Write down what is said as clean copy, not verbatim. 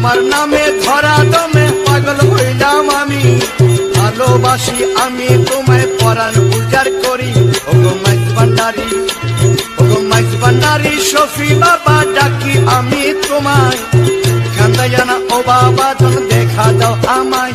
তোমার নামে ধরা দমে পাগল হইলাম আমি, ভালোবাসি আমি তোমায় পরাণ উজাড় করি। ওগো মাইজ ভান্ডারি, ওগো মাইজ ভান্ডারি শফি বাবা ডাকি আমি তোমায়, কান্দাইয়া না ও বাবা, তুমি দেখা দাও আমায়।